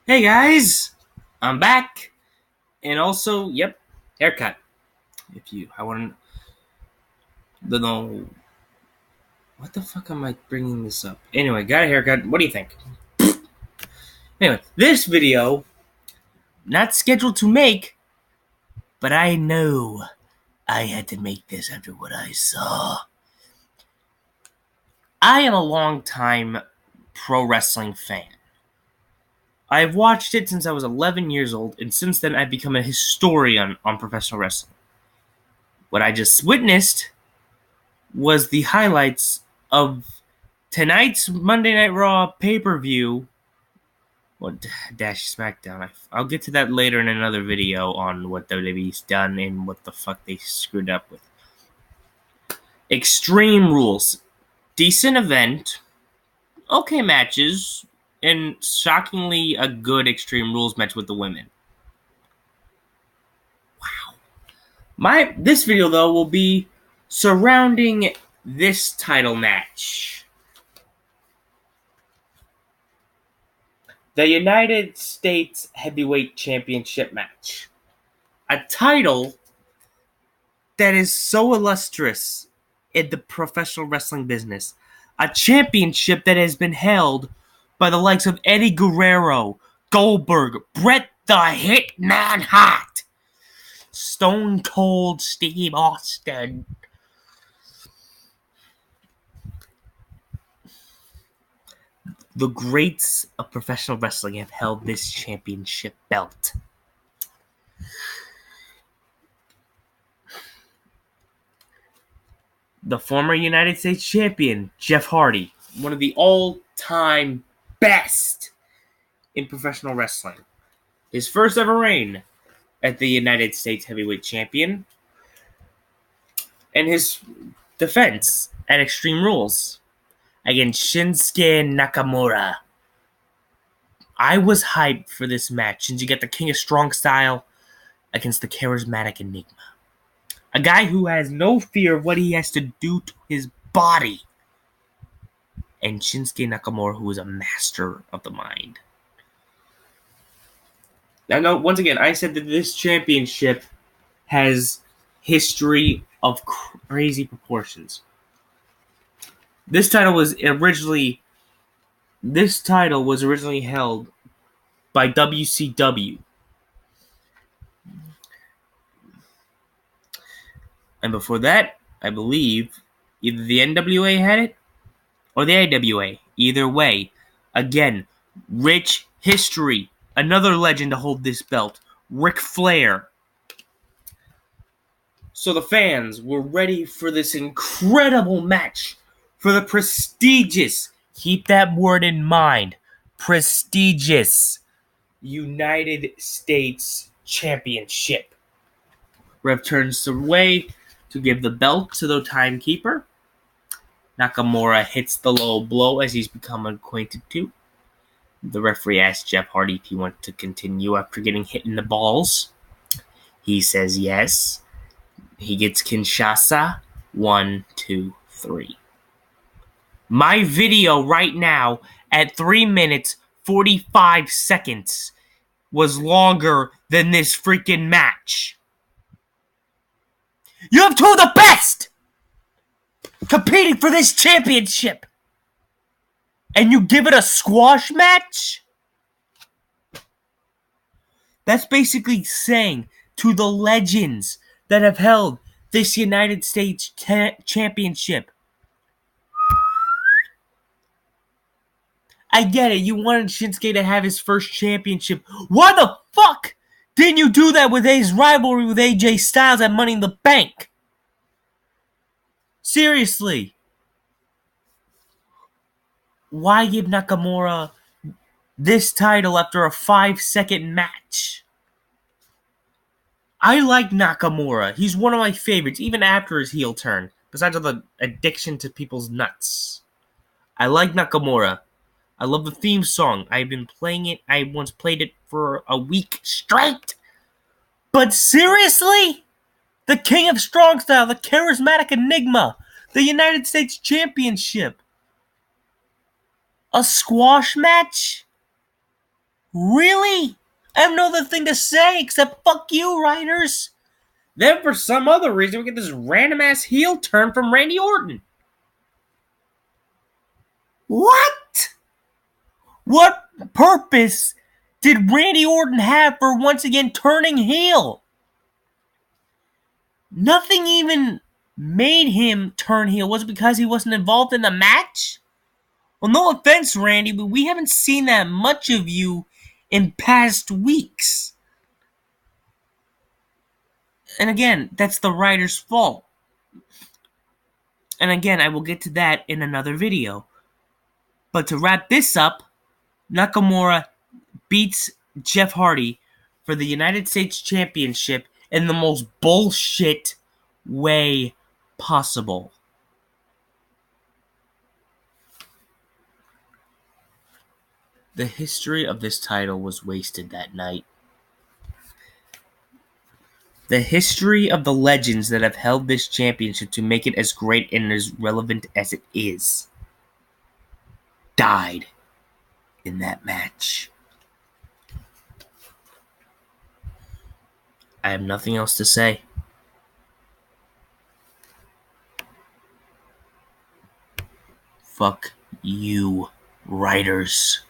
Hey guys, I'm back, and also, haircut. I want to know what the fuck am I bringing this up? Anyway, got a haircut. What do you think? Anyway, this video not scheduled to make, but I know I had to make this after what I saw. I am a long time pro wrestling fan. I've watched it since I was 11 years old, and since then I've become a historian on professional wrestling. What I just witnessed was the highlights of tonight's Monday Night Raw pay-per-view. Well, Dash SmackDown. I'll get to that later in another video on what WWE's done and what the fuck they screwed up with. Extreme Rules. Decent event. Okay matches. And shockingly a good Extreme Rules match with the women. Wow. This video, though, will be surrounding this title match. The United States Heavyweight Championship match. A title that is so illustrious in the professional wrestling business. A championship that has been held by the likes of Eddie Guerrero, Goldberg, Bret the Hitman Hart, Stone Cold Steve Austin. The greats of professional wrestling have held this championship belt. The former United States champion, Jeff Hardy, one of the all-time best in professional wrestling. His first ever reign at the United States Heavyweight Champion, and his defense at Extreme Rules against Shinsuke Nakamura. I was hyped for this match since you get the King of Strong Style against the charismatic Enigma. A guy who has no fear of what he has to do to his body. And Shinsuke Nakamura, who is a master of the mind. Now, once again, I said that this championship has history of crazy proportions. This title was originally held by WCW. And before that, I believe either the NWA had it or the AWA. Either way, again, rich history. Another legend to hold this belt, Ric Flair. So the fans were ready for this incredible match for the prestigious, keep that word in mind, prestigious United States Championship. Rev turns away to give the belt to the timekeeper. Nakamura hits the low blow as he's become acquainted to. The referee asks Jeff Hardy if he wants to continue after getting hit in the balls. He says yes. He gets Kinshasa. 1, 2, 3. My video right now at 3 minutes 45 seconds was longer than this freaking match. You have two of the best competing for this championship, and you give it a squash match? That's basically saying to the legends that have held this United States championship, I get it, you wanted Shinsuke to have his first championship. Why the fuck didn't you do that with his rivalry with AJ Styles at Money in the Bank? Seriously. Why give Nakamura this title after a 5-second match? I like Nakamura. He's one of my favorites, even after his heel turn, besides the addiction to people's nuts. I like Nakamura. I love the theme song. I've been playing it. I once played it for a week straight. But seriously? The King of Strong Style, the charismatic Enigma, the United States Championship. A squash match? Really? I have no other thing to say except fuck you, writers. Then, for some other reason, we get this random ass heel turn from Randy Orton. What? What purpose did Randy Orton have for once again turning heel? Nothing even made him turn heel. Was it because he wasn't involved in the match? Well, no offense, Randy, but we haven't seen that much of you in past weeks. And again, that's the writer's fault. And again, I will get to that in another video. But to wrap this up, Nakamura beats Jeff Hardy for the United States Championship in the most bullshit way possible. The history of this title was wasted that night. The history of the legends that have held this championship to make it as great and as relevant as it is died in that match. I have nothing else to say. Fuck you, writers.